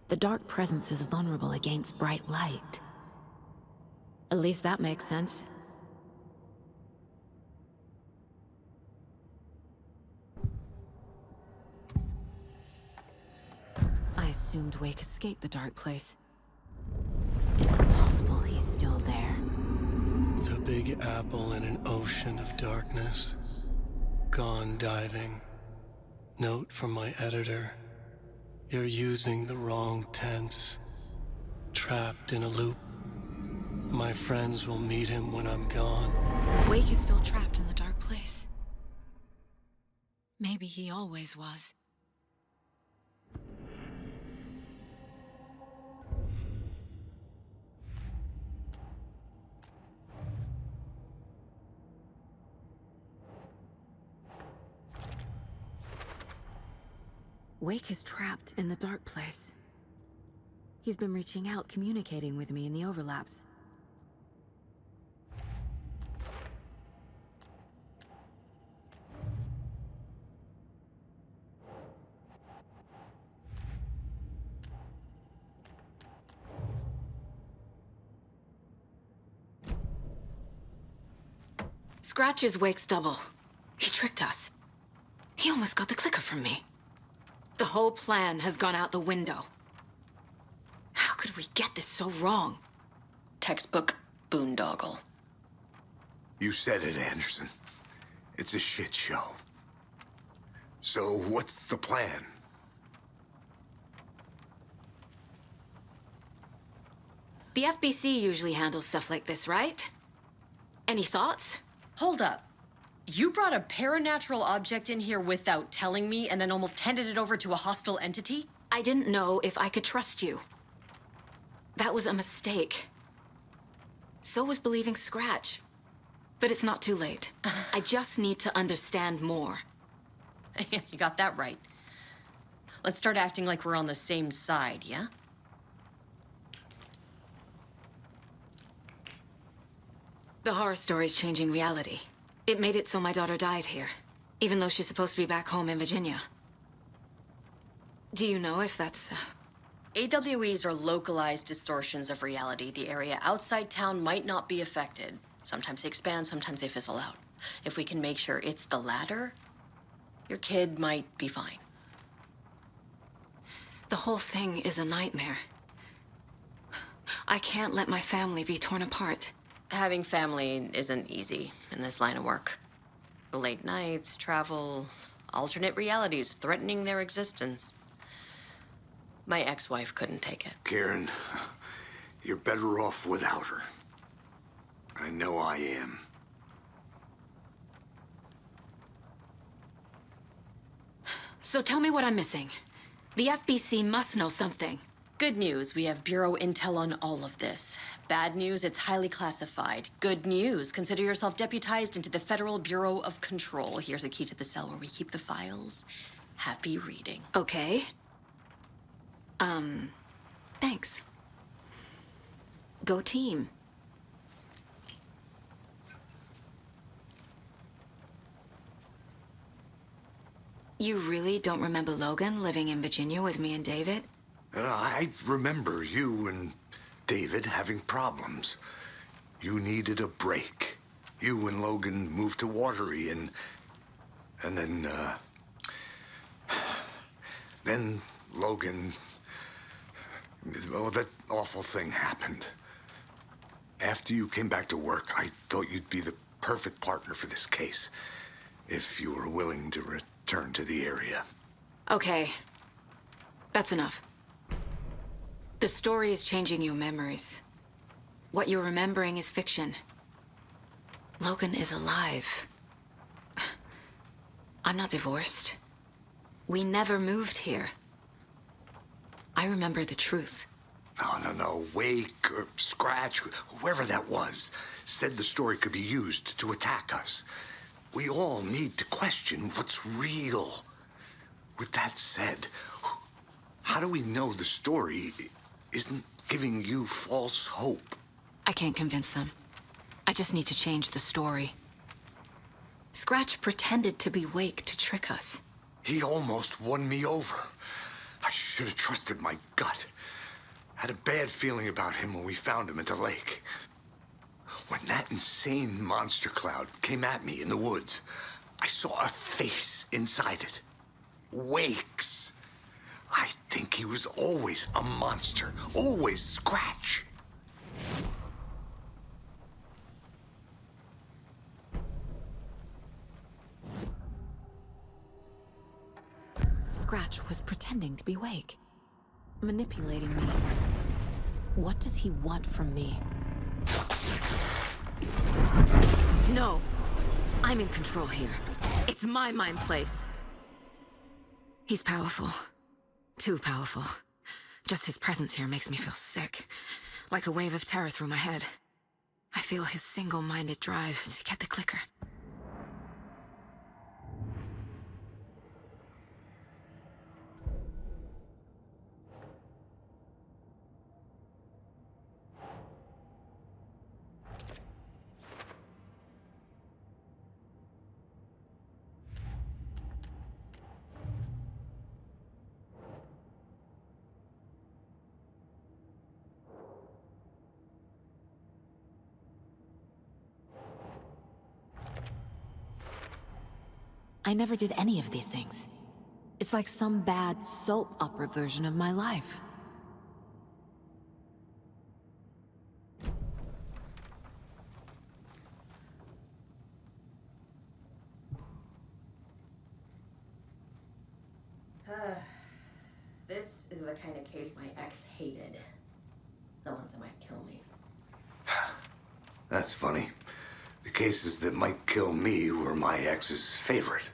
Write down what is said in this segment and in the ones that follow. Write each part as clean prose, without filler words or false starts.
The dark presence is vulnerable against bright light. At least that makes sense. I assumed Wake escaped the dark place. Is it possible he's still there? The Big Apple in an ocean of darkness. Gone diving. Note from my editor. You're using the wrong tense. Trapped in a loop. My friends will meet him when I'm gone. Wake is still trapped in the dark place. Maybe he always was. Wake is trapped in the dark place. He's been reaching out, communicating with me in the overlaps. Scratch is Wake's double. He tricked us. He almost got the clicker from me. The whole plan has gone out the window. How could we get this so wrong? Textbook boondoggle. You said it, Anderson. It's a shit show. So what's the plan? The FBC usually handles stuff like this, right? Any thoughts? Hold up. You brought a paranatural object in here without telling me and then almost handed it over to a hostile entity? I didn't know if I could trust you. That was a mistake. So was believing Scratch. But it's not too late. I just need to understand more. You got that right. Let's start acting like we're on the same side, yeah? The horror story's changing reality. It made it so my daughter died here, even though she's supposed to be back home in Virginia. Do you know if that's... AWEs are localized distortions of reality. The area outside town might not be affected. Sometimes they expand, sometimes they fizzle out. If we can make sure it's the latter, your kid might be fine. The whole thing is a nightmare. I can't let my family be torn apart. Having family isn't easy in this line of work. The late nights, travel, alternate realities threatening their existence. My ex-wife couldn't take it. Karen, you're better off without her. I know I am. So tell me what I'm missing. The FBC must know something. Good news, we have Bureau intel on all of this. Bad news, it's highly classified. Good news, consider yourself deputized into the Federal Bureau of Control. Here's a key to the cell where we keep the files. Happy reading. Okay. Thanks. Go team. You really don't remember Logan living in Virginia with me and David? I remember you and David having problems. You needed a break. You and Logan moved to Uoteri and then Logan, well, that awful thing happened. After you came back to work, I thought you'd be the perfect partner for this case, if you were willing to return to the area. Okay. That's enough. The story is changing your memories. What you're remembering is fiction. Logan is alive. I'm not divorced. We never moved here. I remember the truth. No. Wake or Scratch, whoever that was, said the story could be used to attack us. We all need to question what's real. With that said, how do we know the story isn't giving you false hope? I can't convince them. I just need to change the story. Scratch pretended to be Wake to trick us. He almost won me over. I should have trusted my gut. Had a bad feeling about him when we found him at the lake. When that insane monster cloud came at me in the woods, I saw a face inside it. Wakes. I think he was always a monster. Always Scratch. Scratch was pretending to be Wake, manipulating me. What does he want from me? No! I'm in control here. It's my mind place. He's powerful. Too powerful. Just his presence here makes me feel sick. Like a wave of terror through my head. I feel his single-minded drive to get the clicker. I never did any of these things. It's like some bad soap opera version of my life. This is the kind of case my ex hated. The ones that might kill me. That's funny. The cases that might kill me were my ex's favorite.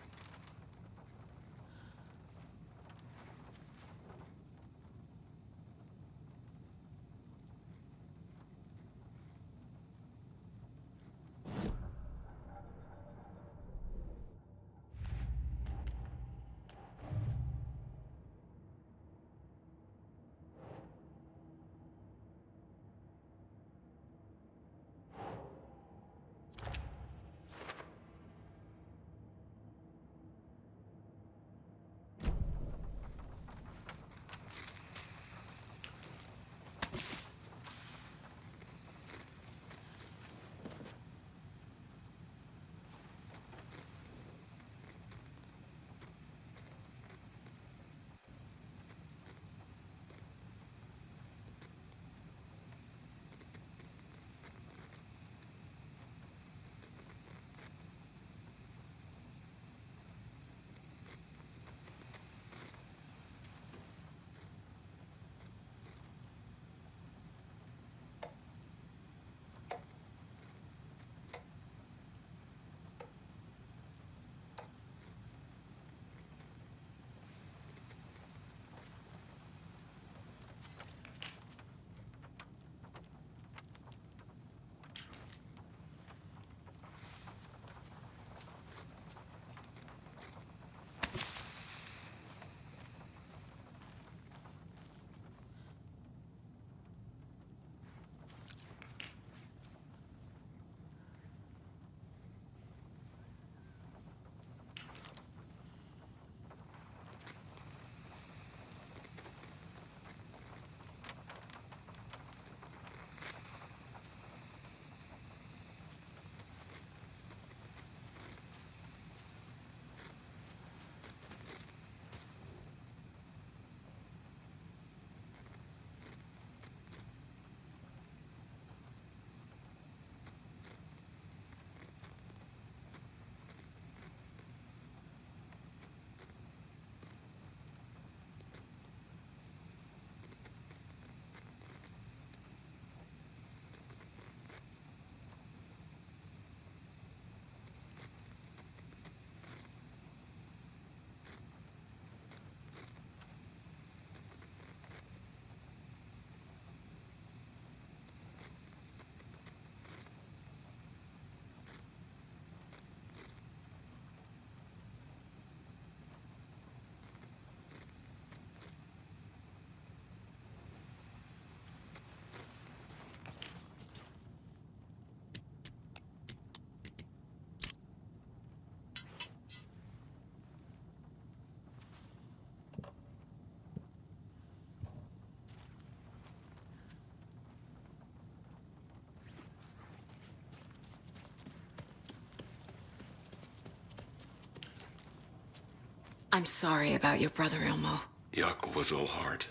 I'm sorry about your brother, Ilmo. Jaakko was all heart.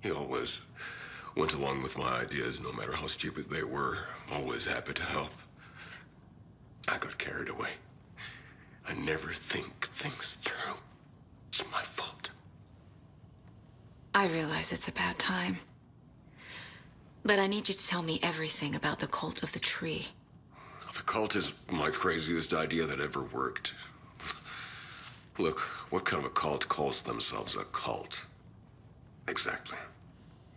He always went along with my ideas, no matter how stupid they were. Always happy to help. I got carried away. I never think things through. It's my fault. I realize it's a bad time. But I need you to tell me everything about the cult of the tree. The cult is my craziest idea that ever worked. Look, what kind of a cult calls themselves a cult? Exactly.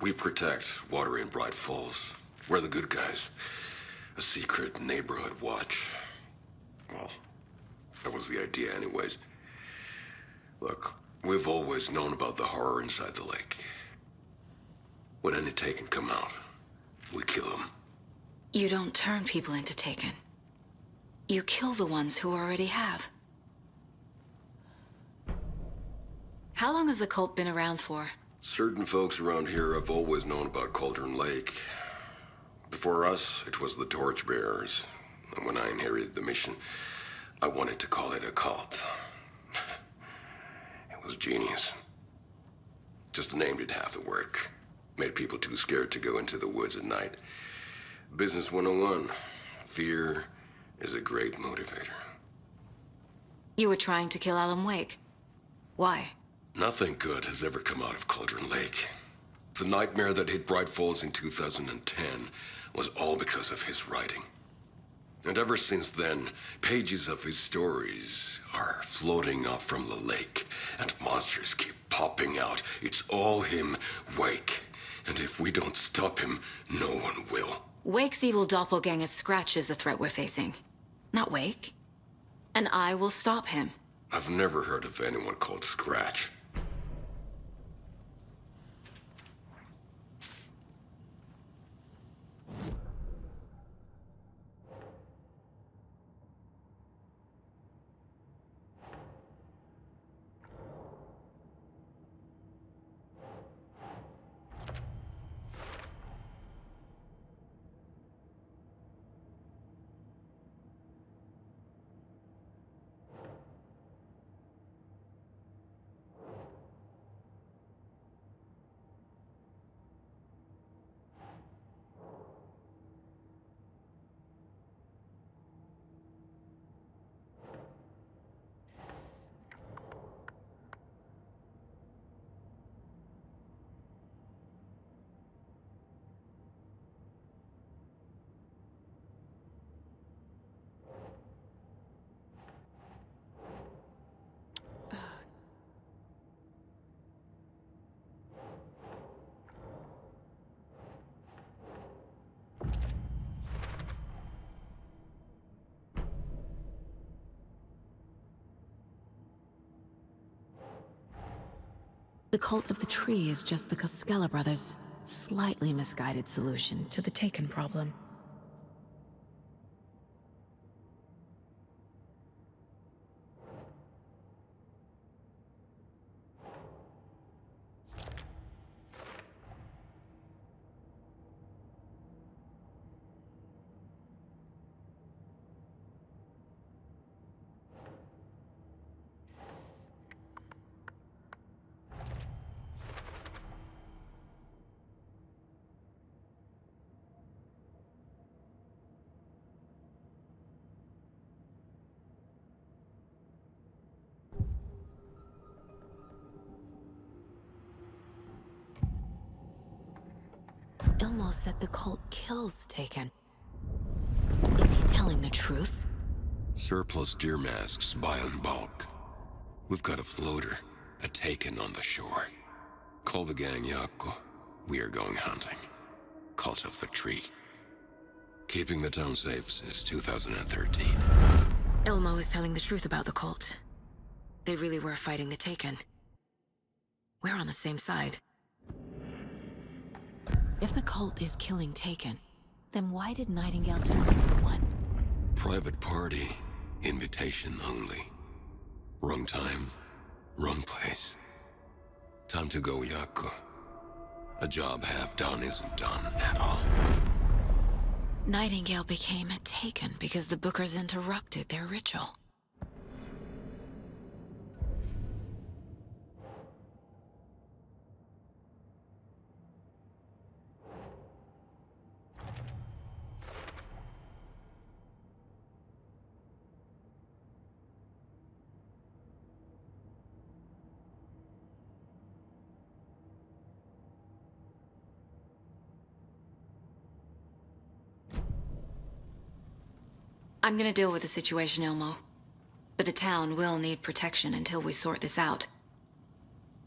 We protect Water in Bright Falls. We're the good guys. A secret neighborhood watch. Well, that was the idea anyways. Look, we've always known about the horror inside the lake. When any Taken come out, we kill them. You don't turn people into Taken. You kill the ones who already have. How long has the cult been around for? Certain folks around here have always known about Cauldron Lake. Before us, it was the Torchbearers. And when I inherited the mission, I wanted to call it a cult. It was genius. Just the name did half the work. Made people too scared to go into the woods at night. Business 101. Fear is a great motivator. You were trying to kill Alan Wake. Why? Nothing good has ever come out of Cauldron Lake. The nightmare that hit Bright Falls in 2010 was all because of his writing. And ever since then, pages of his stories are floating up from the lake, and monsters keep popping out. It's all him, Wake. And if we don't stop him, no one will. Wake's evil doppelganger Scratch is the threat we're facing. Not Wake. And I will stop him. I've never heard of anyone called Scratch. The cult of the tree is just the Koskela brothers' slightly misguided solution to the Taken problem. Ilmo said the cult kills Taken. Is he telling the truth? Surplus deer masks buy in bulk. We've got a floater, a Taken on the shore. Call the gang Jaakko. We are going hunting. Cult of the tree. Keeping the town safe since 2013. Ilmo is telling the truth about the cult. They really were fighting the Taken. We're on the same side. If the cult is killing Taken, then why did Nightingale turn into one? Private party, invitation only. Wrong time, wrong place. Time to go, Jaakko. A job half done isn't done at all. Nightingale became a Taken because the Bookers interrupted their ritual. I'm gonna deal with the situation, Ilmo. But the town will need protection until we sort this out.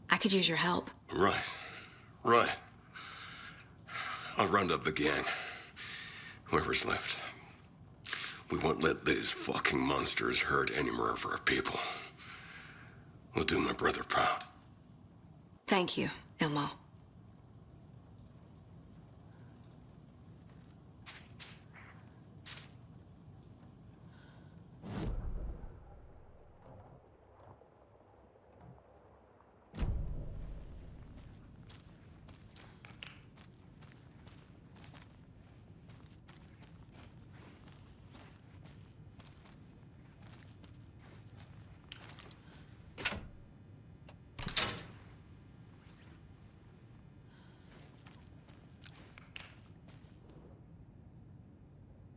I could use your help. Right. Right. I'll round up the gang. Whoever's left. We won't let these fucking monsters hurt any more of our people. We'll do my brother proud. Thank you, Ilmo.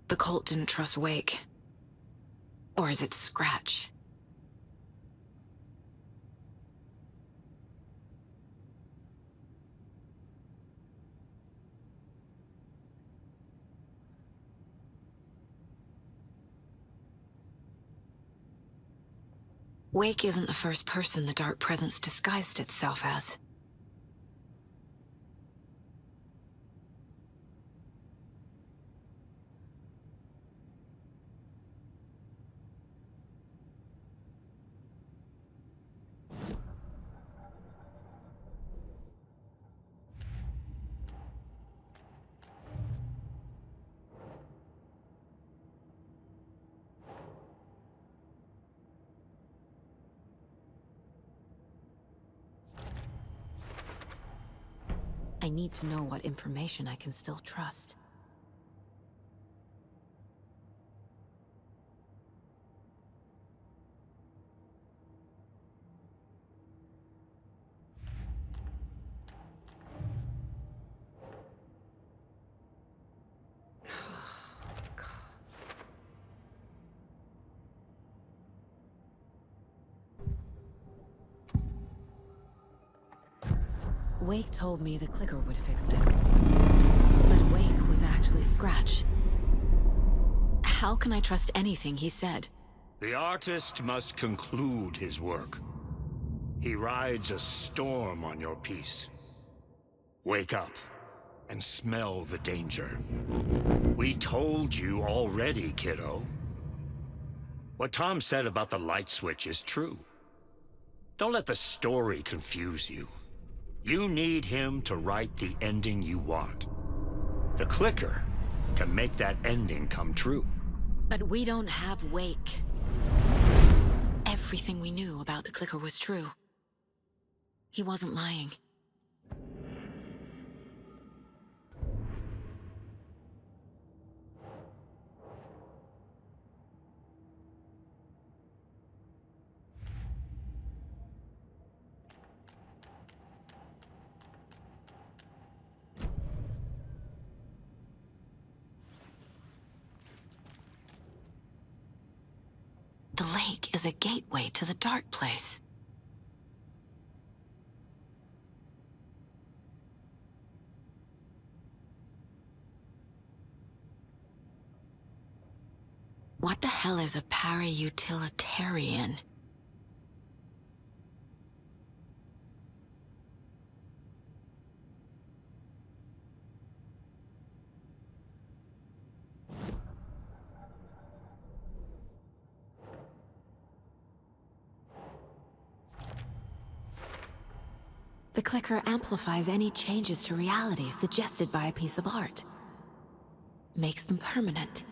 The cult didn't trust Wake. Or is it Scratch? Wake isn't the first person the Dark Presence disguised itself as. I need to know what information I can still trust. Wake told me the Clicker would fix this. But Wake was actually Scratch. How can I trust anything he said? The artist must conclude his work. He rides a storm on your piece. Wake up and smell the danger. We told you already, kiddo. What Tom said about the light switch is true. Don't let the story confuse you. You need him to write the ending you want. The Clicker can make that ending come true. But we don't have Wake. Everything we knew about the Clicker was true. He wasn't lying. The lake is a gateway to the dark place. What the hell is a para-utilitarian? The Clicker amplifies any changes to reality suggested by a piece of art. Makes them permanent.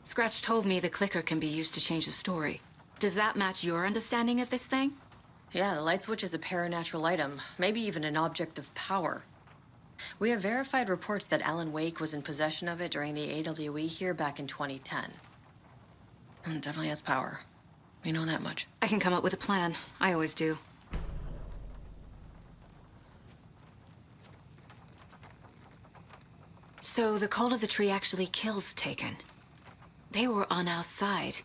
Scratch told me the Clicker can be used to change the story, Does that match your understanding of this thing? Yeah, the light switch is a paranatural item, maybe even an object of power. We have verified reports that Alan Wake was in possession of it during the AWE here back in 2010. It definitely has power. We know that much. I can come up with a plan. I always do. So the cult of the tree actually kills Taken. They were on our side,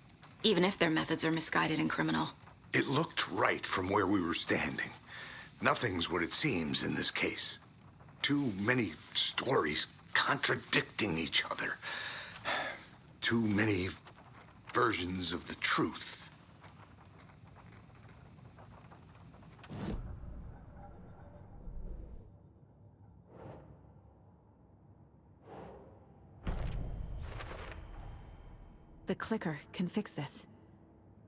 even if their methods are misguided and criminal. It looked right from where we were standing. Nothing's what it seems in this case. Too many stories contradicting each other. Too many versions of the truth. The clicker can fix this.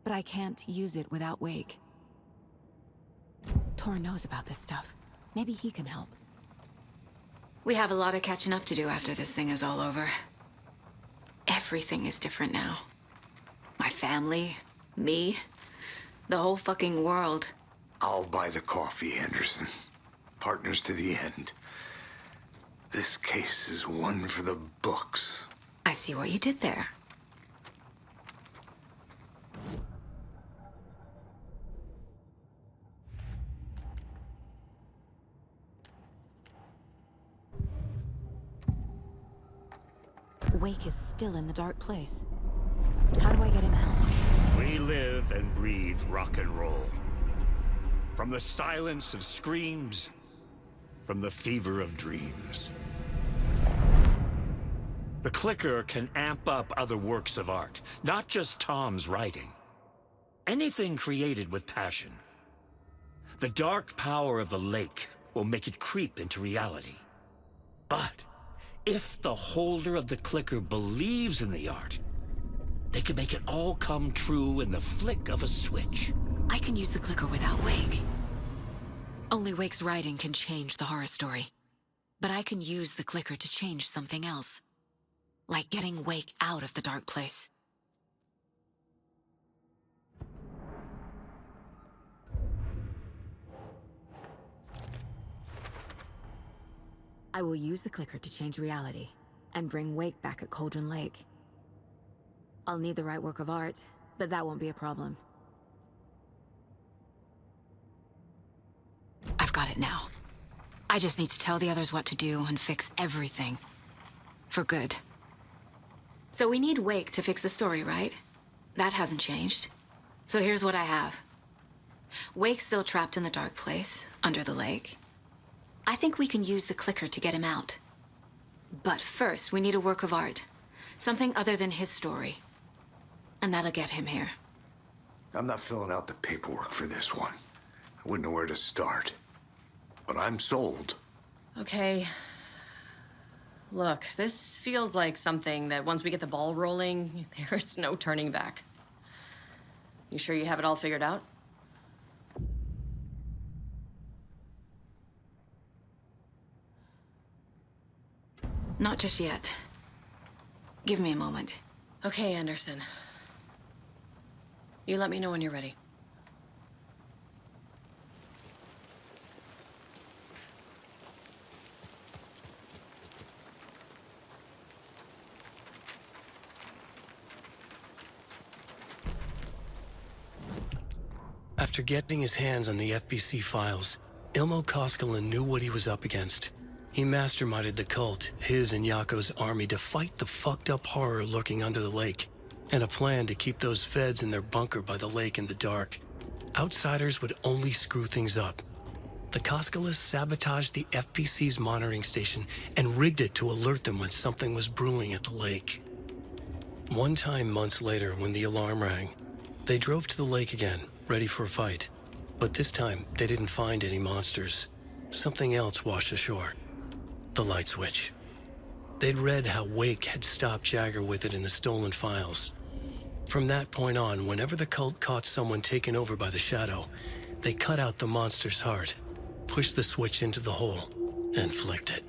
But I can't use it without Wake. Tor knows about this stuff. Maybe he can help. We have a lot of catching up to do after this thing is all over. Everything is different now. My family, me, the whole fucking world. I'll buy the coffee, Anderson. Partners to the end. This case is one for the books. I see what you did there. Wake is still in the dark place. How do I get him out? We live and breathe rock and roll. From the silence of screams, from the fever of dreams. The clicker can amp up other works of art, not just Tom's writing. Anything created with passion. The dark power of the lake will make it creep into reality. But if the holder of the clicker believes in the art, they can make it all come true in the flick of a switch. I can use the clicker without Wake. Only Wake's writing can change the horror story. But I can use the clicker to change something else. Like getting Wake out of the dark place. I will use the clicker to change reality and bring Wake back at Cauldron Lake. I'll need the right work of art, but that won't be a problem. I've got it now. I just need to tell the others what to do and fix everything. For good. So we need Wake to fix the story, right? That hasn't changed. So here's what I have. Wake's still trapped in the dark place, under the lake. I think we can use the clicker to get him out. But first, we need a work of art. Something other than his story. And that'll get him here. I'm not filling out the paperwork for this one. I wouldn't know where to start. But I'm sold. Okay. Look, this feels like something that once we get the ball rolling, there's no turning back. You sure you have it all figured out? Not just yet. Give me a moment. Okay, Anderson. You let me know when you're ready. After getting his hands on the FBC files, Ilmo Koskinen knew what he was up against. He masterminded the cult, his and Yako's army, to fight the fucked up horror lurking under the lake, and a plan to keep those feds in their bunker by the lake in the dark. Outsiders would only screw things up. The Koskinen sabotaged the FBC's monitoring station and rigged it to alert them when something was brewing at the lake. One time months later, when the alarm rang, they drove to the lake again, ready for a fight. But this time, they didn't find any monsters. Something else washed ashore. The light switch. They'd read how Wake had stopped Jagger with it in the stolen files. From that point on, whenever the cult caught someone taken over by the shadow, they cut out the monster's heart, pushed the switch into the hole, and flicked it.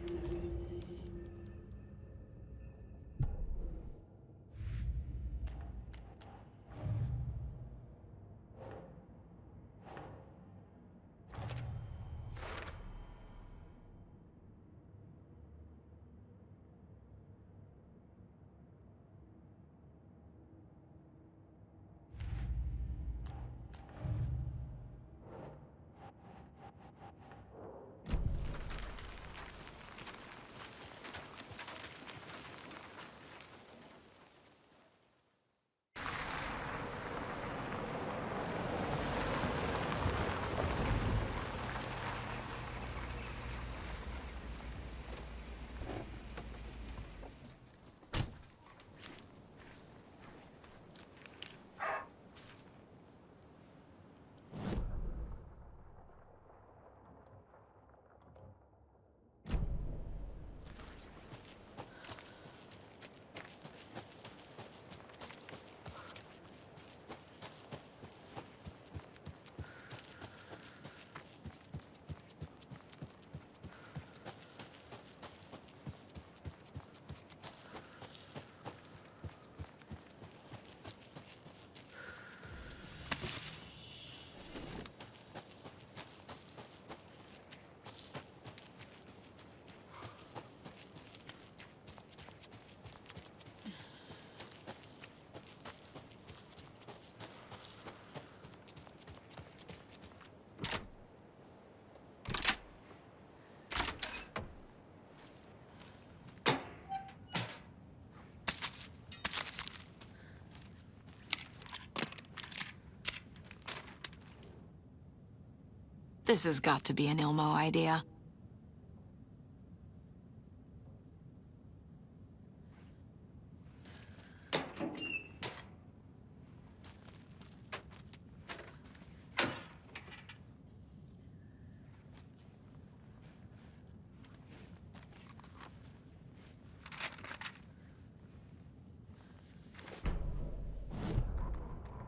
This has got to be an Ilmo idea.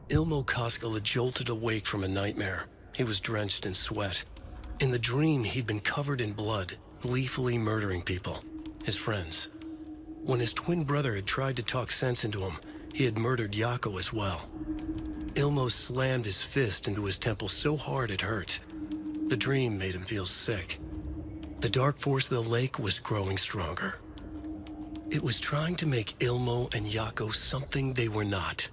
Ilmo Koskela jolted awake from a nightmare. He was drenched in sweat. In the dream, he'd been covered in blood, gleefully murdering people, his friends. When his twin brother had tried to talk sense into him, he had murdered Yako as well. Ilmo slammed his fist into his temple so hard it hurt. The dream made him feel sick. The dark force of the lake was growing stronger. It was trying to make Ilmo and Yako something they were not.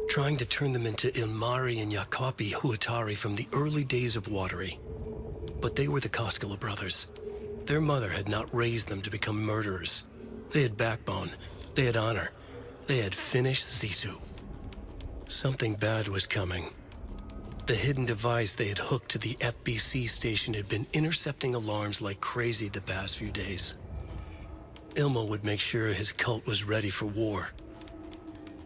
Trying to turn them into Ilmari and Yakopi Huatari from the early days of Uoteri. But they were the Koskela brothers. Their mother had not raised them to become murderers. They had backbone, they had honor, they had finished Zissou. Something bad was coming. The hidden device they had hooked to the FBC station had been intercepting alarms like crazy the past few days. Ilmo would make sure his cult was ready for war.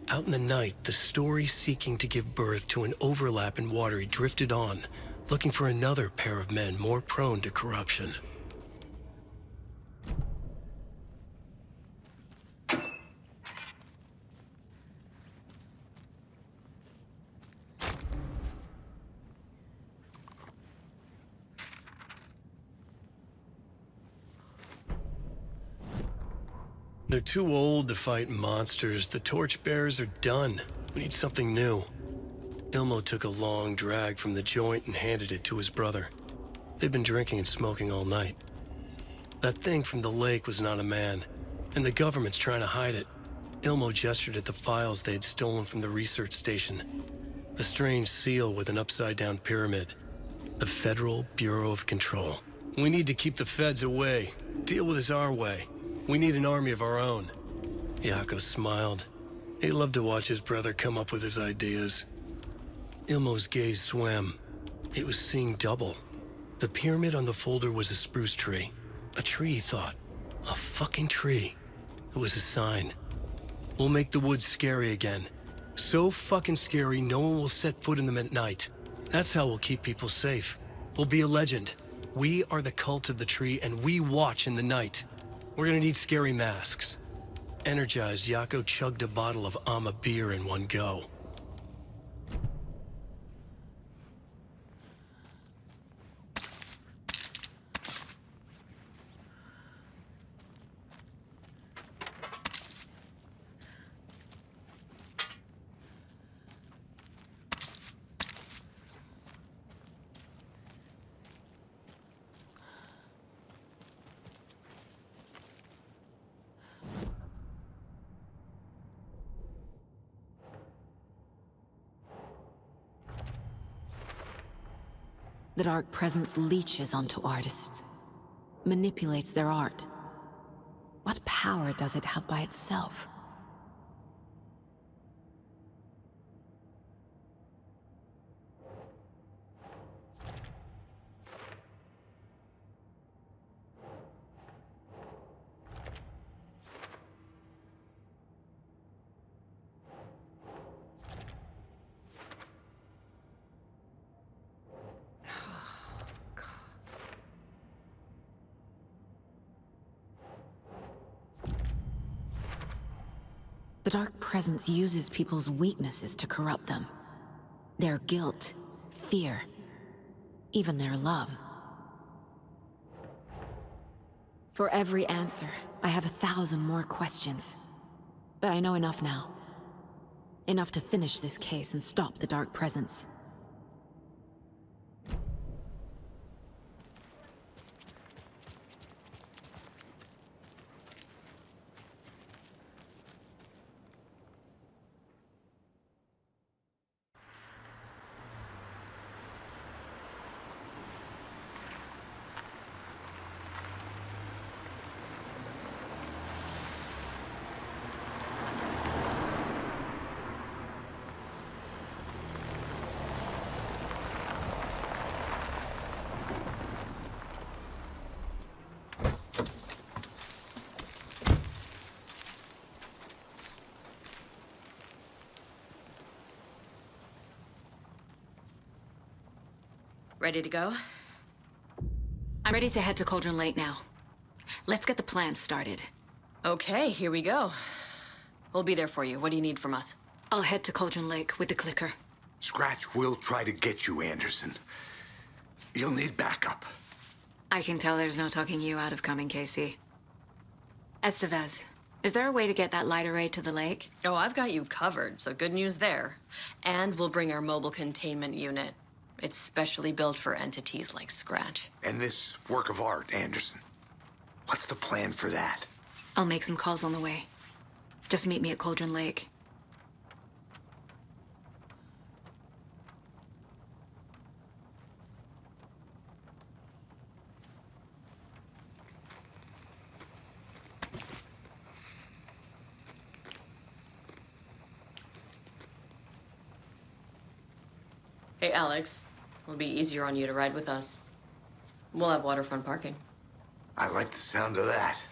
Out in the night, the story seeking to give birth to an overlap in Uoteri drifted on, looking for another pair of men more prone to corruption. They're too old to fight monsters. The torchbearers are done. We need something new. Ilmo took a long drag from the joint and handed it to his brother. They'd been drinking and smoking all night. That thing from the lake was not a man, and the government's trying to hide it. Ilmo gestured at the files they had stolen from the research station. The strange seal with an upside-down pyramid. The Federal Bureau of Control. We need to keep the feds away. Deal with this our way. We need an army of our own. Yako smiled. He loved to watch his brother come up with his ideas. Ilmo's gaze swam. He was seeing double. The pyramid on the folder was a spruce tree. A tree, he thought. A fucking tree. It was a sign. We'll make the woods scary again. So fucking scary, no one will set foot in them at night. That's how we'll keep people safe. We'll be a legend. We are the cult of the tree, and we watch in the night. We're gonna need scary masks. Energized, Yako chugged a bottle of Ama beer in one go. The Dark Presence leeches onto artists, manipulates their art. What power does it have by itself? The Dark Presence uses people's weaknesses to corrupt them. Their guilt, fear, even their love. For every answer, I have 1,000 more questions. But I know enough now. Enough to finish this case and stop the Dark Presence. Ready to go? I'm ready to head to Cauldron Lake now. Let's get the plan started. Okay, here we go. We'll be there for you. What do you need from us? I'll head to Cauldron Lake with the clicker. Scratch will try to get you, Anderson. You'll need backup. I can tell there's no talking you out of coming, Casey. Estevez, is there a way to get that light array to the lake? Oh, I've got you covered, so good news there. And we'll bring our mobile containment unit. It's specially built for entities like Scratch. And this work of art, Anderson. What's the plan for that? I'll make some calls on the way. Just meet me at Cauldron Lake. Hey, Alex. It'll be easier on you to ride with us. We'll have waterfront parking. I like the sound of that.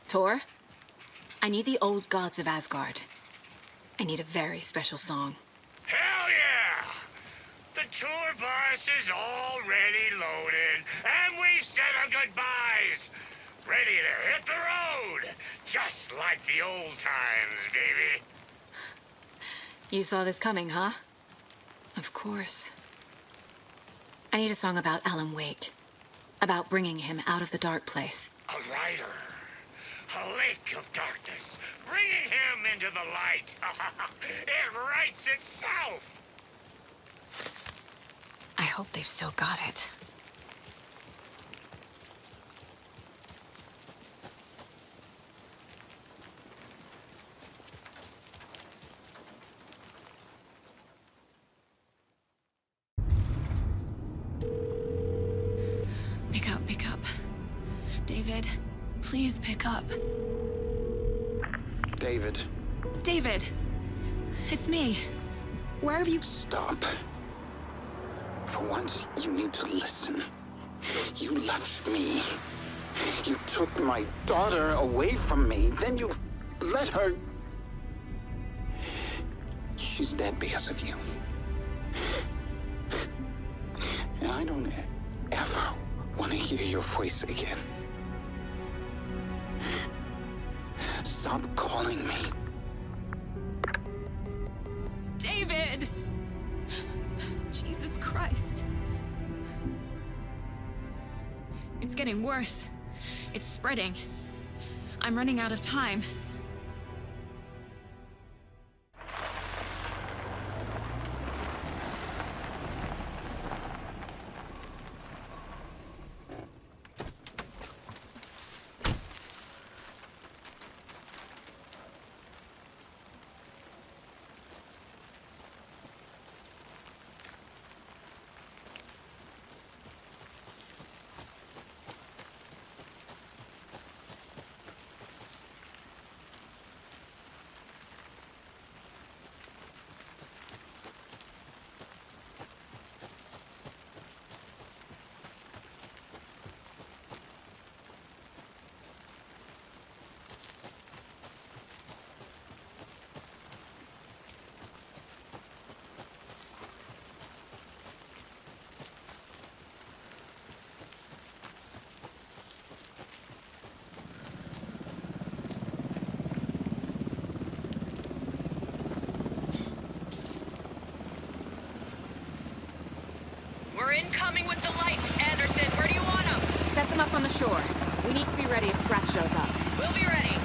Tor, I need the old gods of Asgard. I need a very special song. Hell yeah! The tour bus is already loaded, and we said our goodbyes. Ready to hit the road, just like the old times, baby. You saw this coming, huh? Of course. I need a song about Alan Wake. About bringing him out of the dark place. A rider, a lake of darkness, bringing him into the light. It writes itself. I hope they've still got it. Pick up. David, please pick up. David. David! It's me. Where have you... Stop. For once, you need to listen. You left me. You took my daughter away from me. Then you let her... She's dead because of you. And I don't ever want to hear your voice again. Stop calling me. David! Jesus Christ. It's getting worse. It's spreading. I'm running out of time. We're incoming with the lights, Anderson. Where do you want them? Set them up on the shore. We need to be ready if Scratch shows up. We'll be ready.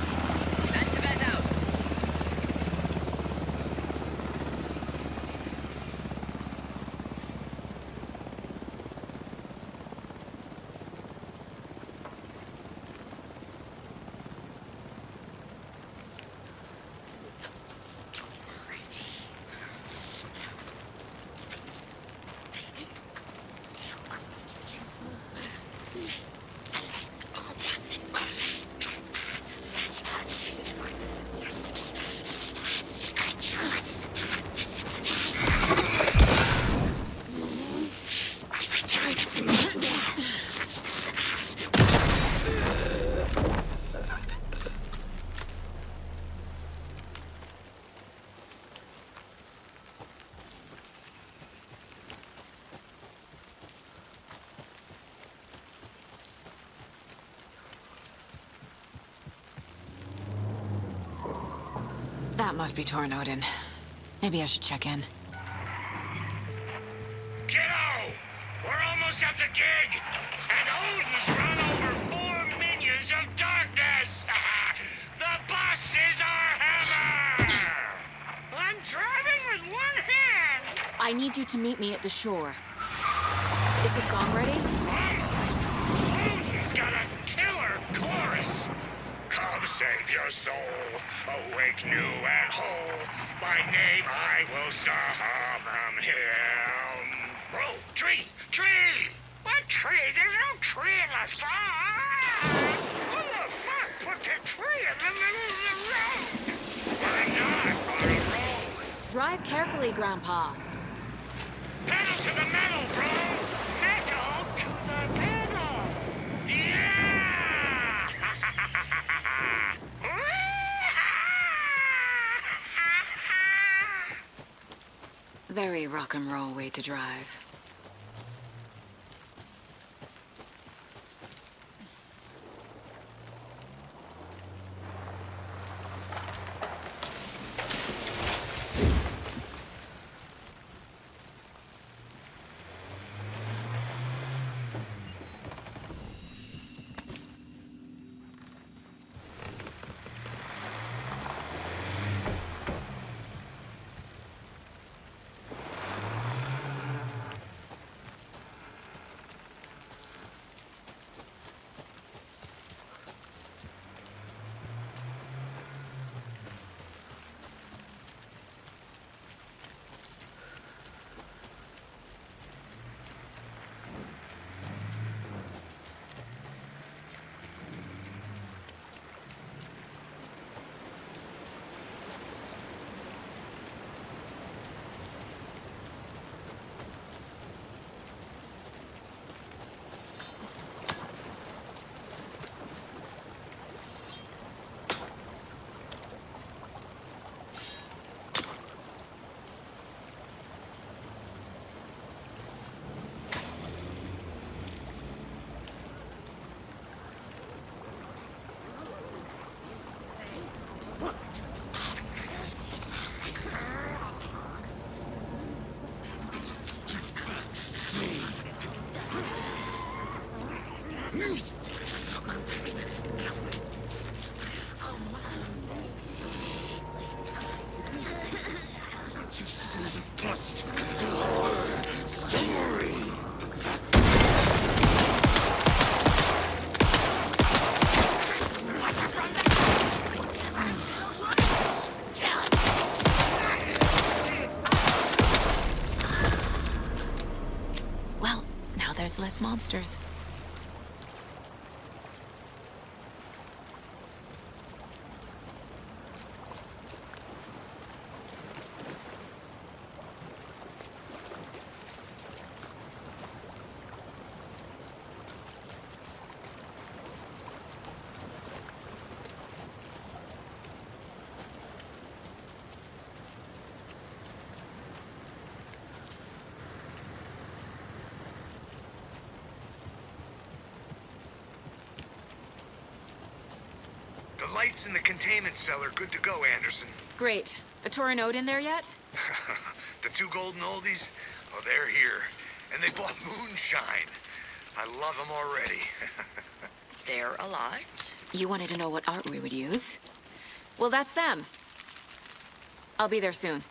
Estevez out. That must be torn Odin. Maybe I should check in. Kiddo! We're almost at the gig! And Odin's run over 4 minions of darkness! The bus is our hammer! I'm driving with one hand! I need you to meet me at the shore. Is the song ready? Almost! Odin's got a killer chorus! Come save your soul, awake new and whole. By name I will summon him. Oh, tree! Tree! What tree? There's no tree in the song! Who the fuck put the tree in the middle of the road? We're not on a road. Drive carefully, Grandpa. Pedal to the metal, bro! Metal to the metal! Yeah! Very rock and roll way to drive. There's less monsters. The lights in the containment cell are good to go, Anderson. Great. A Torin Odin there yet? The 2 golden oldies? Oh, they're here. And they bought moonshine. I love them already. They're alive. You wanted to know what art we would use? Well, that's them. I'll be there soon.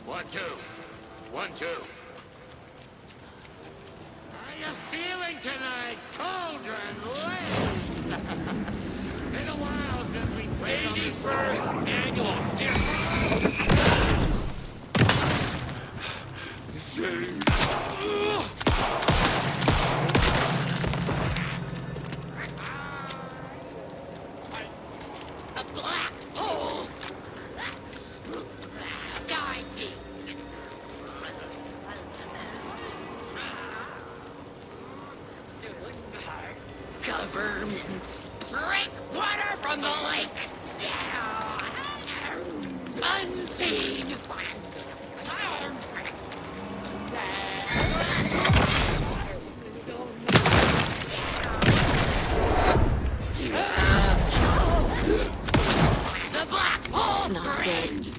One, two. 1, 2. How you feeling tonight, Cauldron? Been a while since we played on this 81st annual A black hole! Guide me! Governments break water from the lake! Unseen! Not good.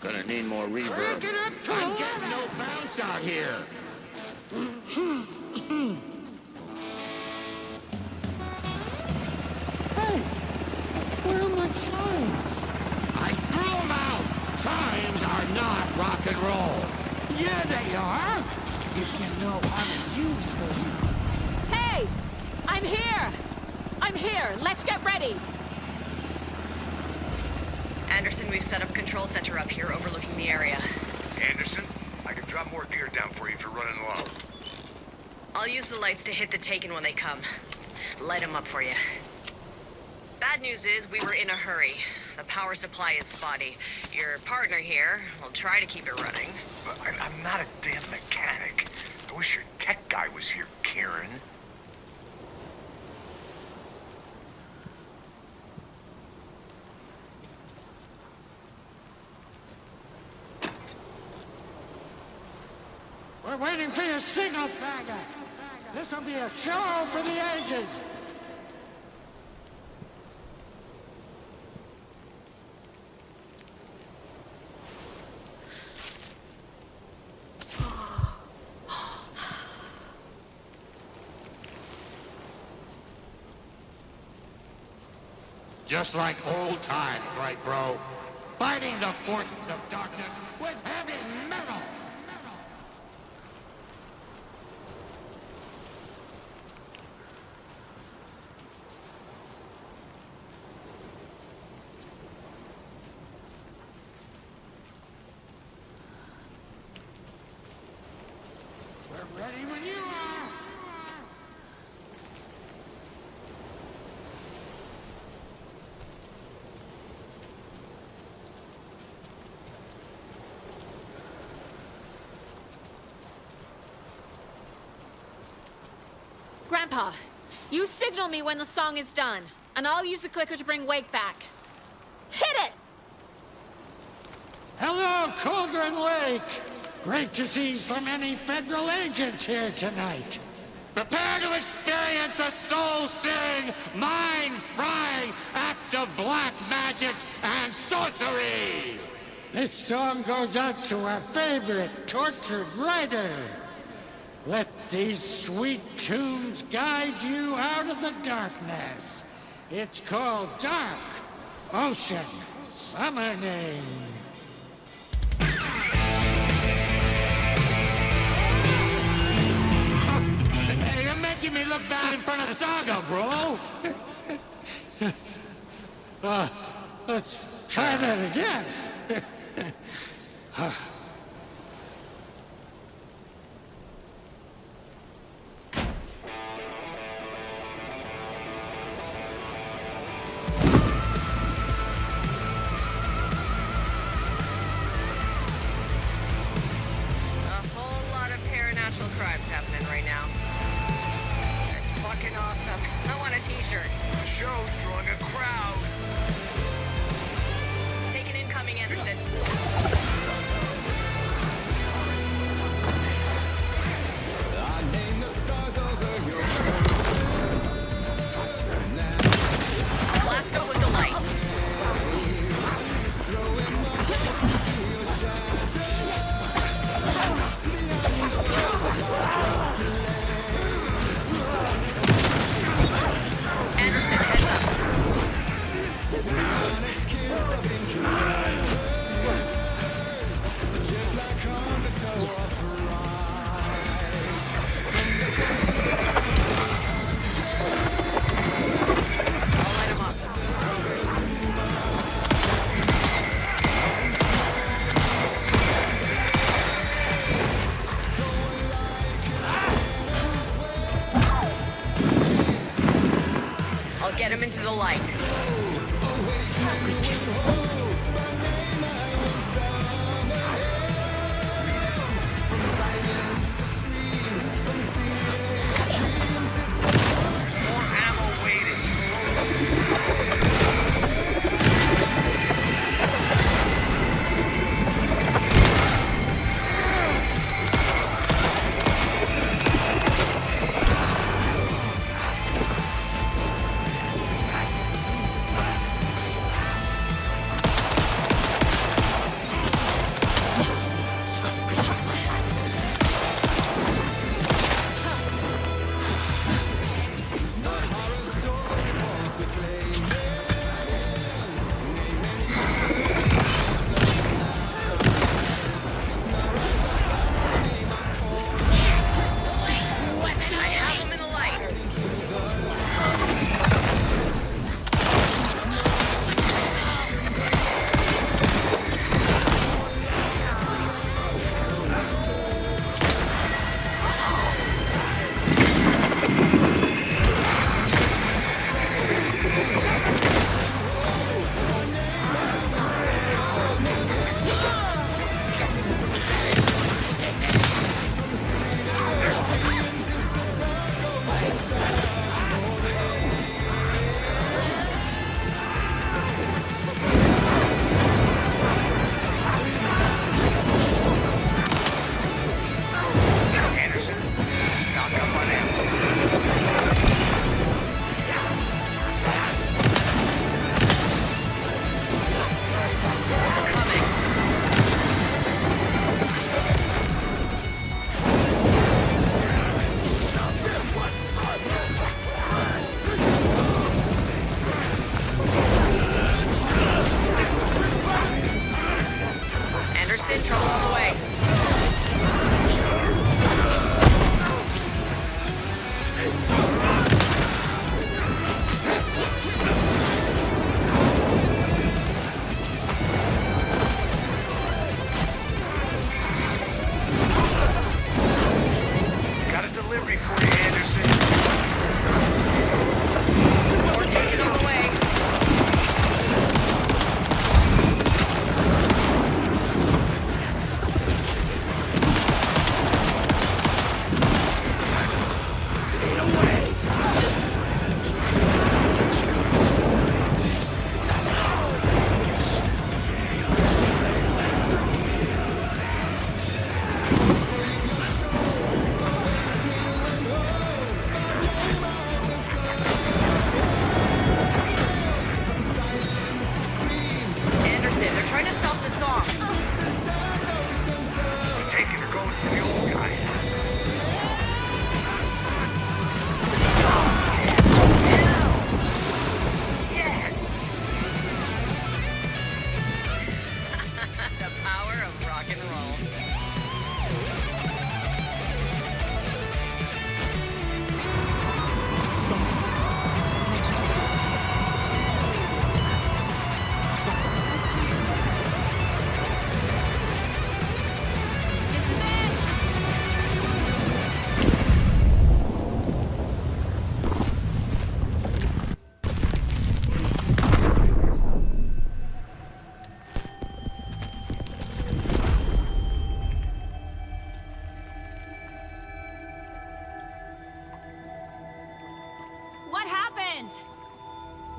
Gonna need more reverb. Crank it up to I'm getting no bounce out here. Hey, where are my chimes? I threw them out. Chimes are not rock and roll. Yeah, they are. If you know how to use them. Hey! I'm here! I'm here! Let's get ready! Anderson, we've set up a control center up here overlooking the area. Anderson, I can drop more gear down for you if you're running low. I'll use the lights to hit the Taken when they come. Light them up for you. Bad news is we were in a hurry. The power supply is spotty. Your partner here will try to keep it running. But I'm not a damn mechanic. I wish your tech guy was here, Karen. We're waiting for your signal, faggot. This'll be a show for the ages. Just like old times, right, bro? Fighting the forces of darkness with heavy metal. We're ready when you are. Grandpa, you signal me when the song is done, and I'll use the clicker to bring Wake back. Hit it! Hello, Cauldron Lake. Great to see so many federal agents here tonight. Prepare to experience a soul-searing, mind-frying act of black magic and sorcery! This song goes out to our favorite tortured writer. Let these sweet tunes guide you out of the darkness. It's called Dark Ocean Summoning. Hey, you're making me look bad in front of Saga, bro! Let's try that again. illegal crimes happening right now. That's fucking awesome. I want a t-shirt. The show's drawing a crowd. Take an incoming, Anderson. Blast out with the light. Anderson, heads up. I'll light him up. I'll get him into the light. More ammo waiting.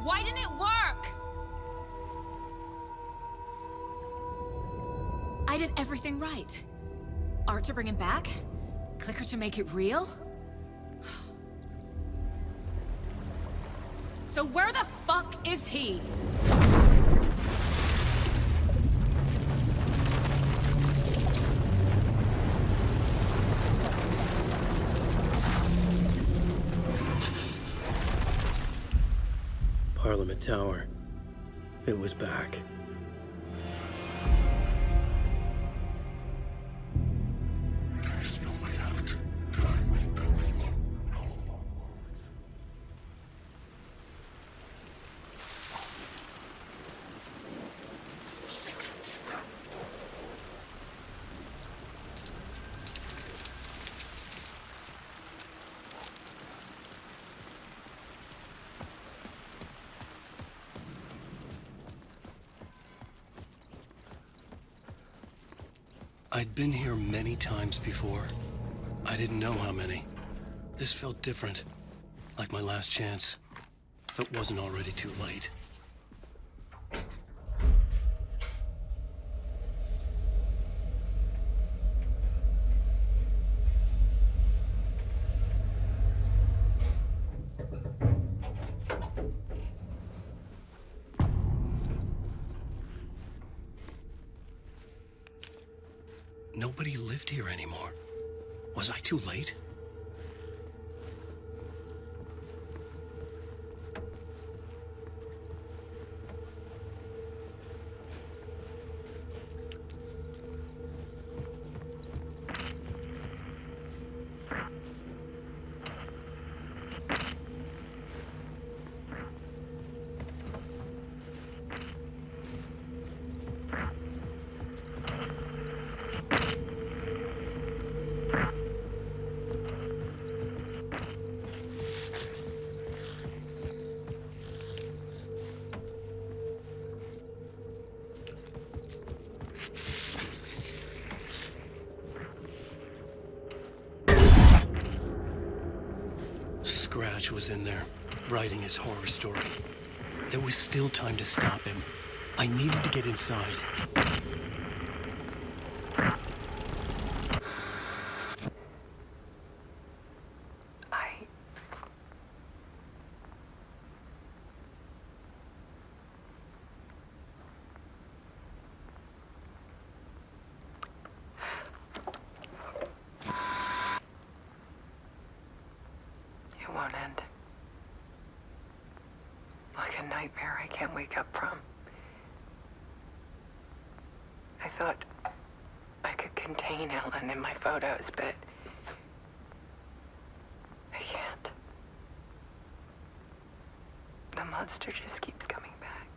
Why didn't it work? I did everything right. Art to bring him back? Clicker to make it real? So where the fuck is he? Parliament Tower. It was back. There's no way out. Time will go alone. I'd been here many times before. I didn't know how many. This felt different, like my last chance, if it wasn't already too late. Nobody lived here anymore. Was I too late? Scratch was in there, writing his horror story. There was still time to stop him. I needed to get inside. It won't end. Like a nightmare I can't wake up from. I thought I could contain Ellen in my photos, but I can't. The monster just keeps coming back.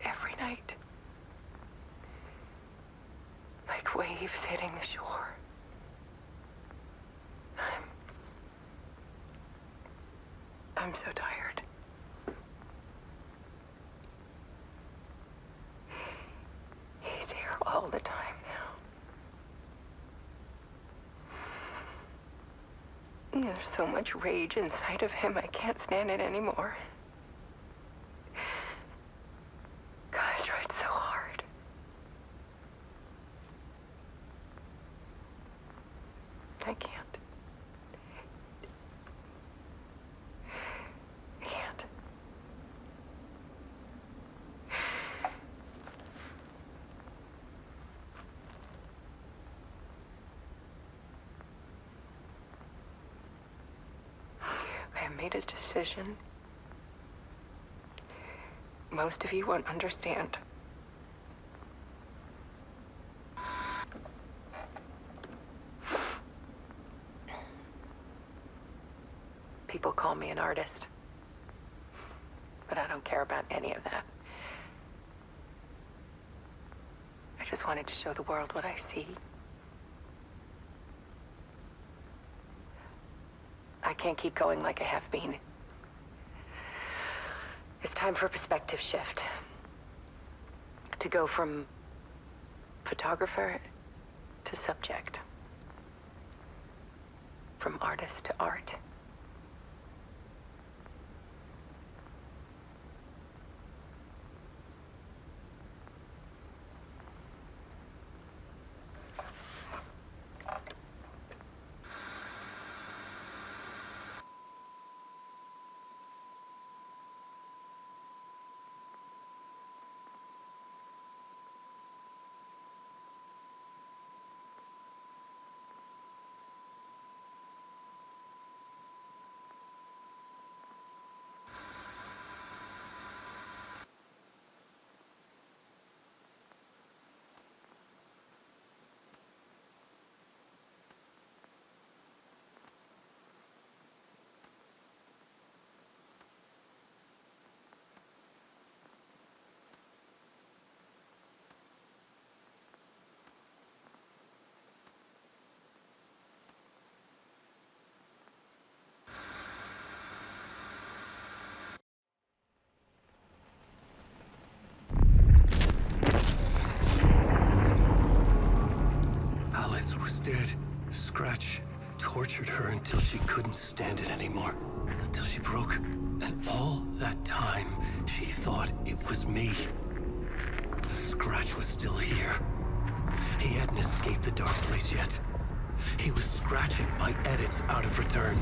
Every night. Like waves hitting the shore. I'm so tired. He's here all the time now. There's so much rage inside of him, I can't stand it anymore. God, I tried so hard. I can't. I made a decision. Most of you won't understand. People call me an artist, but I don't care about any of that. I just wanted to show the world what I see. I can't keep going like I have been. It's time for a perspective shift. To go from photographer to subject. From artist to art. Scratch tortured her until she couldn't stand it anymore. Until she broke. And all that time, she thought it was me. Scratch was still here. He hadn't escaped the dark place yet. He was scratching my edits out of return.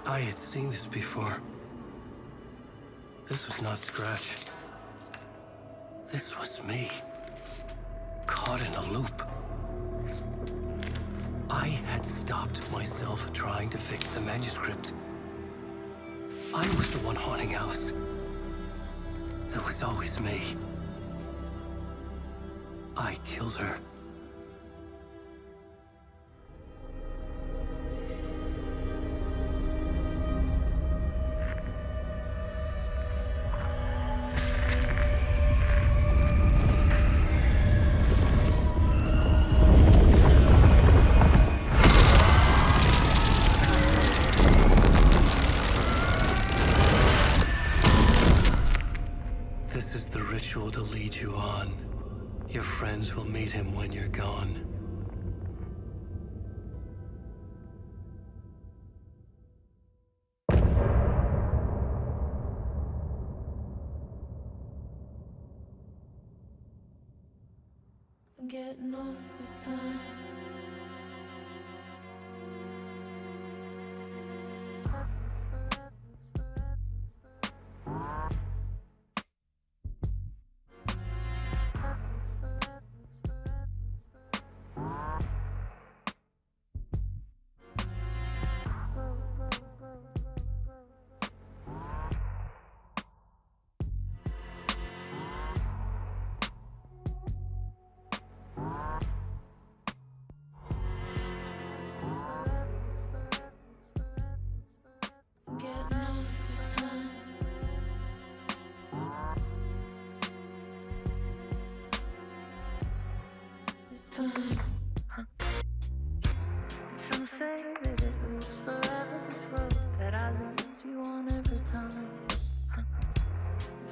I had seen this before. This was not Scratch. This was me. Caught in a loop. I had stopped myself trying to fix the manuscript. I was the one haunting Alice. It was always me. I killed her. This is the ritual to lead you on. Your friends will meet him when you're gone. I'm getting off this time. Getting off this time. This time. Some say that it lives forever, this road that I lose you on every time.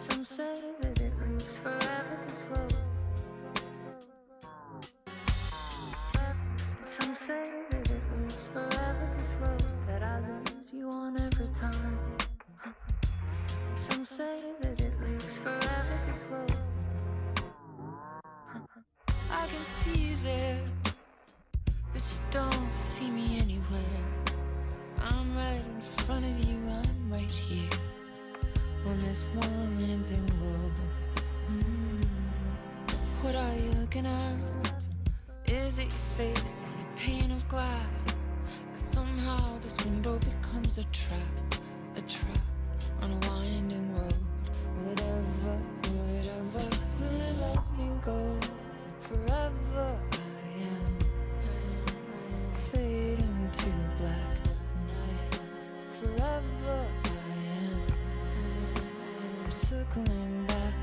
Some say that it lives forever, this road. Some say that it lives forever, this road that I lose you on every time. Some say that it lives forever, this road. I can see you there, but you don't see me anywhere. I'm right in front of you, I'm right here on this winding road. What are you looking at? Is it your face on a pane of glass? 'Cause somehow this window becomes a trap on a winding road. Will it ever, will it let me go? Forever I am fading to black, and I am forever I am circling back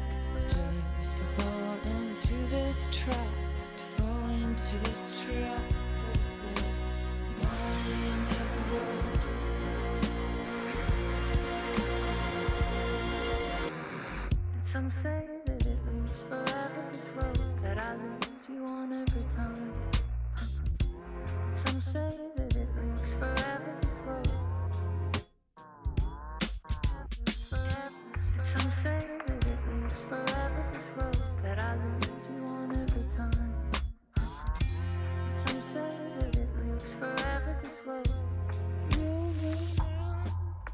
just to fall into this trap, to fall into this trap. This winding road. And some say that it lives forever, this road that I lose you on every time. Some say that it lives forever, this road. And some say that it lives forever, this road that I lose you on every time. Some say that it lives forever, this road.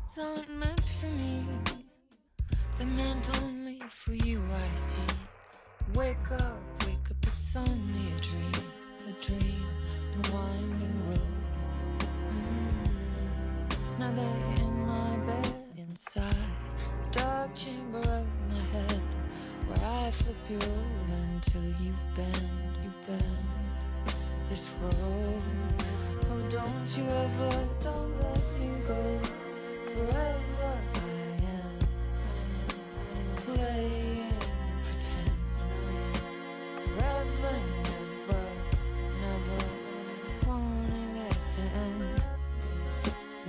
It's not meant for me, they're meant only for you, I see. Wake up, it's only a dream, a winding road. Now they're in my bed, inside the dark chamber of my head, where I flip you over until you bend this road. Oh, don't you ever, don't let me go. Forever I am playing pretend. Forever, never, never won't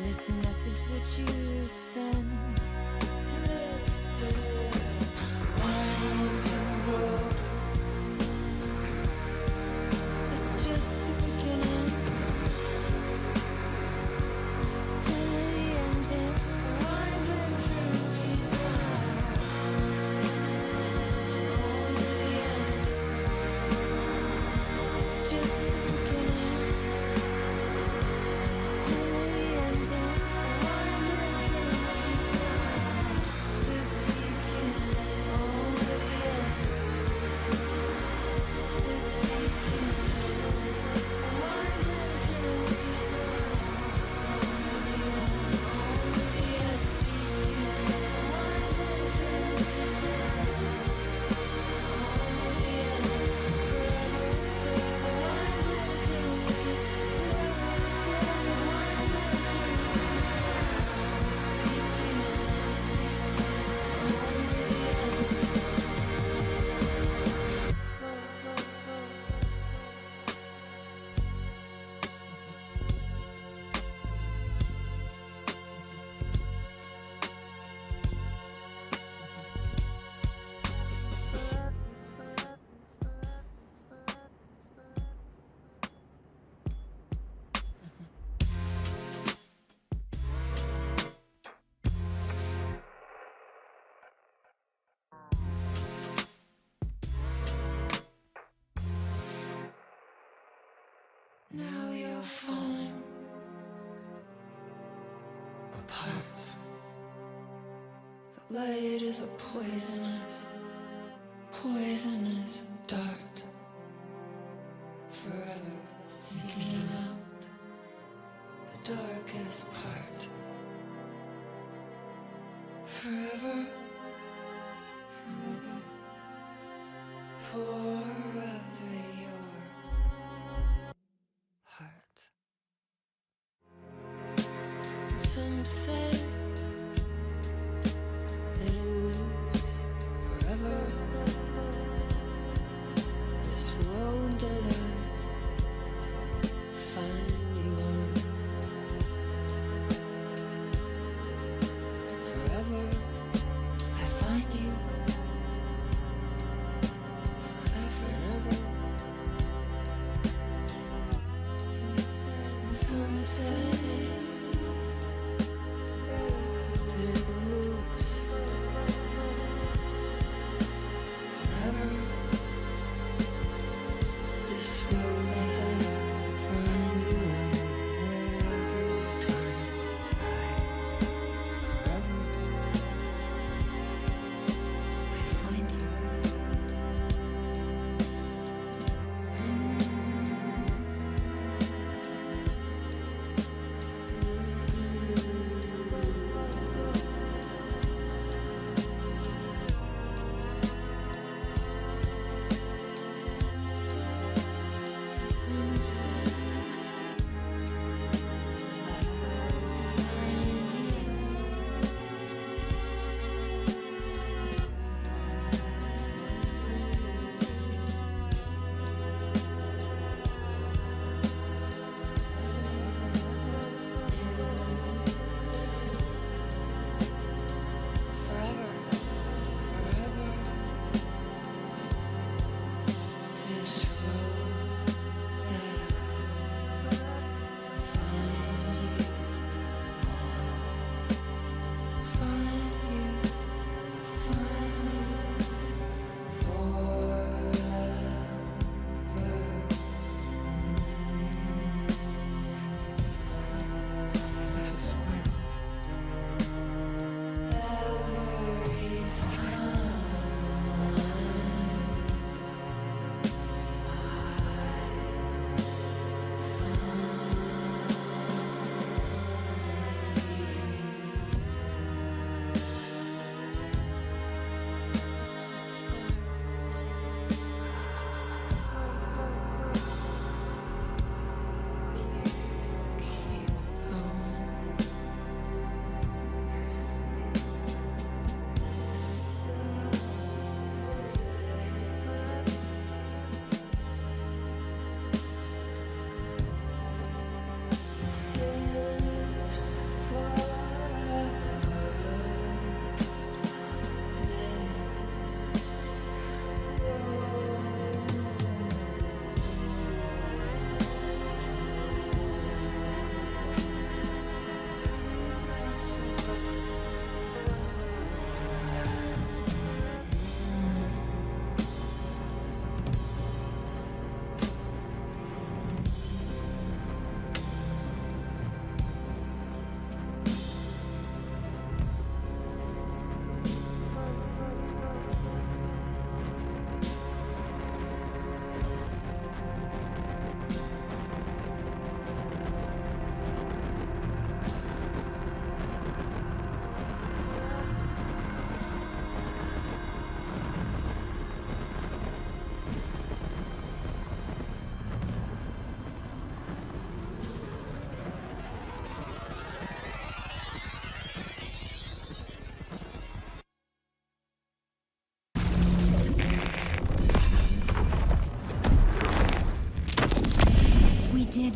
this message that you send to this winding road. It's just the beginning, only the ending, winding through the night. Only the end. It's just the beginning, only the ending, winding through the night. The beginning, only the end. The beginning, winding through the night. Only the end, only the end. Beginning, winding through the night. Only the end, forever, forever, winding through the night. Forever, forever, winding through the Now you're falling apart. The light is a poisonous, poisonous dart, forever seeking out the darkest part. Forever, forever, forever your heart. Some say that it lives forever. This road that I find you on, forever I find you. Forever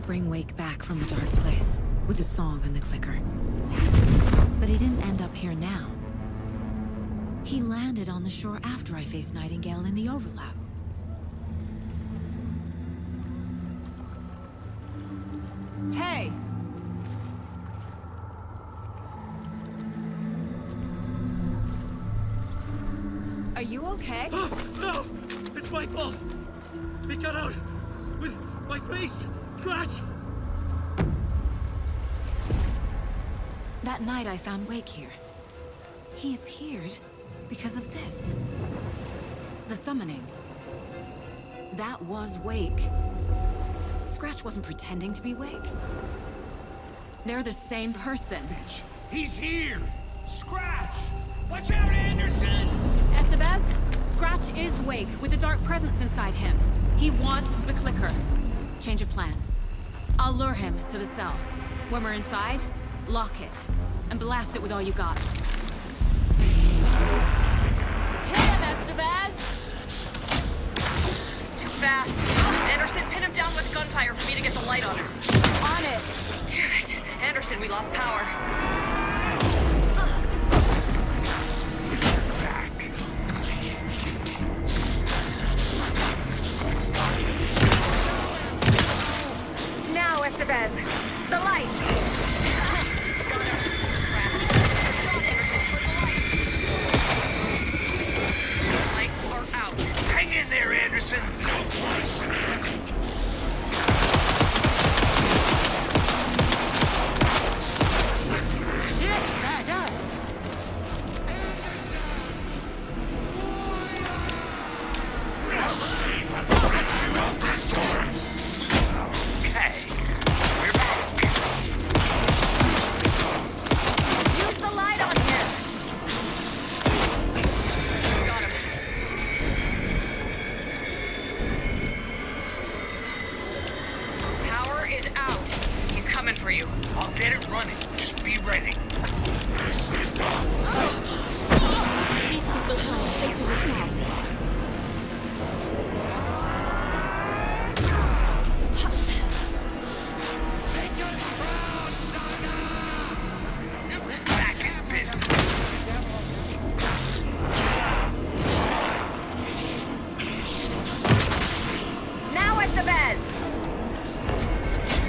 did bring Wake back from the dark place with a song and the clicker. But he didn't end up here now. He landed on the shore after I faced Nightingale in the overlap. Hey! Are you okay? No! It's my fault! It got out with my face! Scratch! That night I found Wake here. He appeared because of this. The summoning. That was Wake. Scratch wasn't pretending to be Wake. They're the same person. He's here! Scratch! Watch out, Anderson! Estevez, Scratch is Wake with a dark presence inside him. He wants the clicker. Change of plan. I'll lure him to the cell. When we're inside, lock it. And blast it with all you got. Hit him, Estevez! He's too fast. Anderson, pin him down with gunfire for me to get the light on him. On it! Damn it. Anderson, we lost power. Now, Estevez! The light! Lights are out. Hang in there, Anderson. No place. Okay. We're back. Use the light on him! Got him. Power is out. He's coming for you. I'll get it running. Just be ready. Need to get those lights facing the cell. Back in business. Now, Estevez!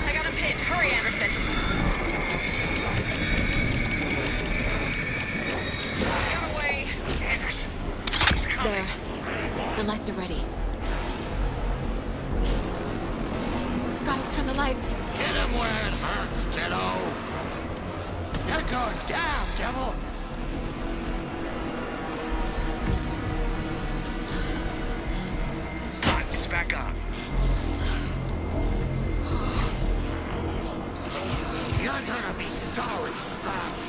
I got him pinned. Hurry, Anderson. Get away. Anderson. He's coming. There. The lights are ready. Gotta turn the lights. Hit him where it hurts, kiddo. It goes down, devil. It's back on. You're gonna be sorry, Scratch.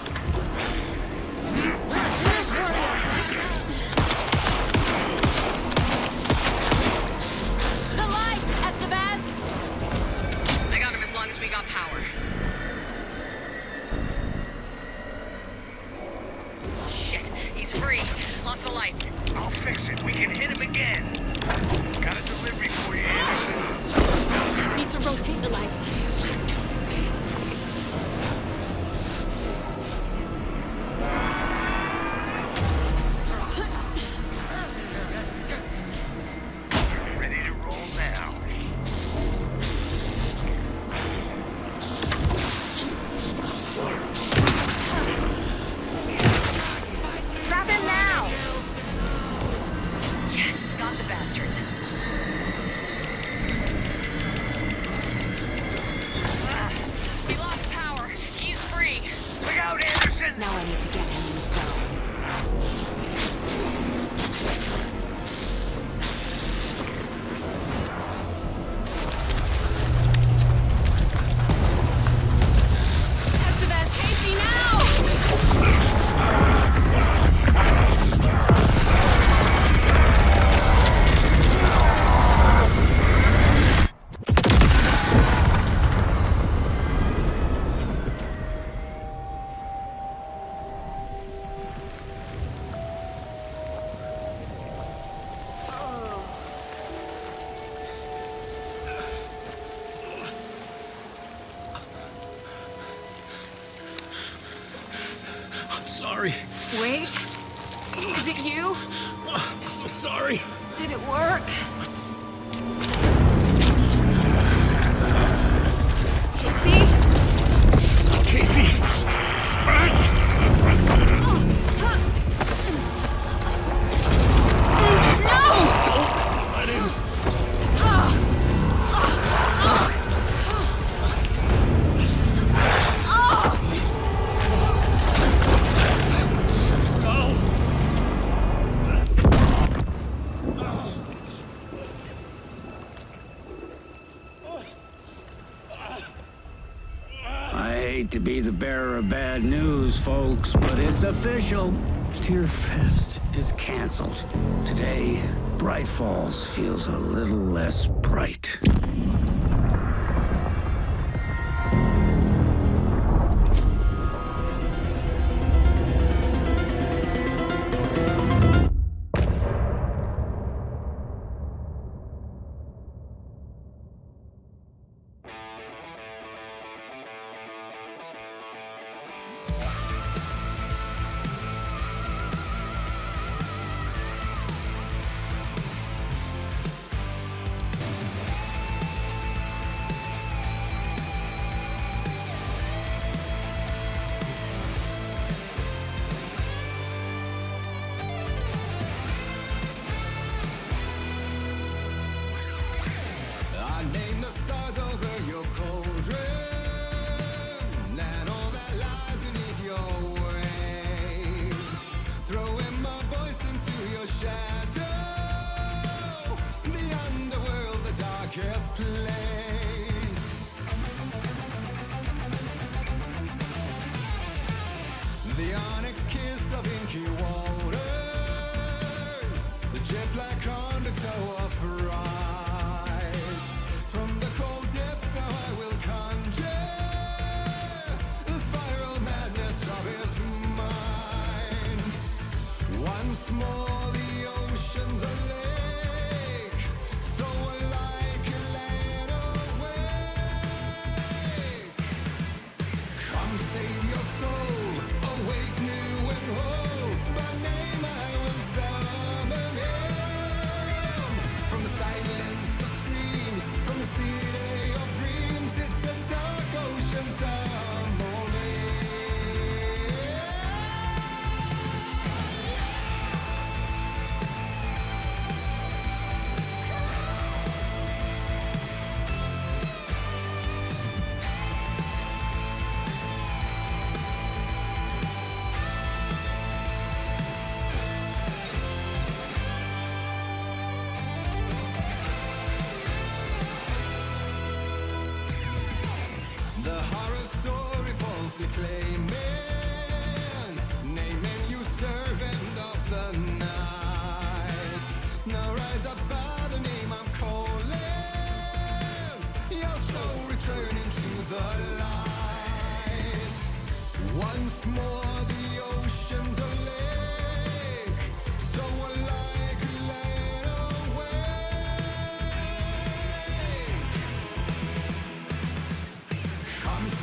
What's this one? The lights, Estevez! I got him as long as we got power. Shit, he's free. Lost the lights. I'll fix it. We can hit him again. Got a delivery for you, Anderson. Need to rotate the lights. Ready to roll now. Trap him now! Yes, got the sorry. Wait. Is it you? I'm so sorry. Did it work? Casey? Casey! Scratch! No! Don't let him. I hate to be the bearer of bad news, folks, but it's official. Tear Fest is canceled. Today, Bright Falls feels a little less bright.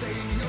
Save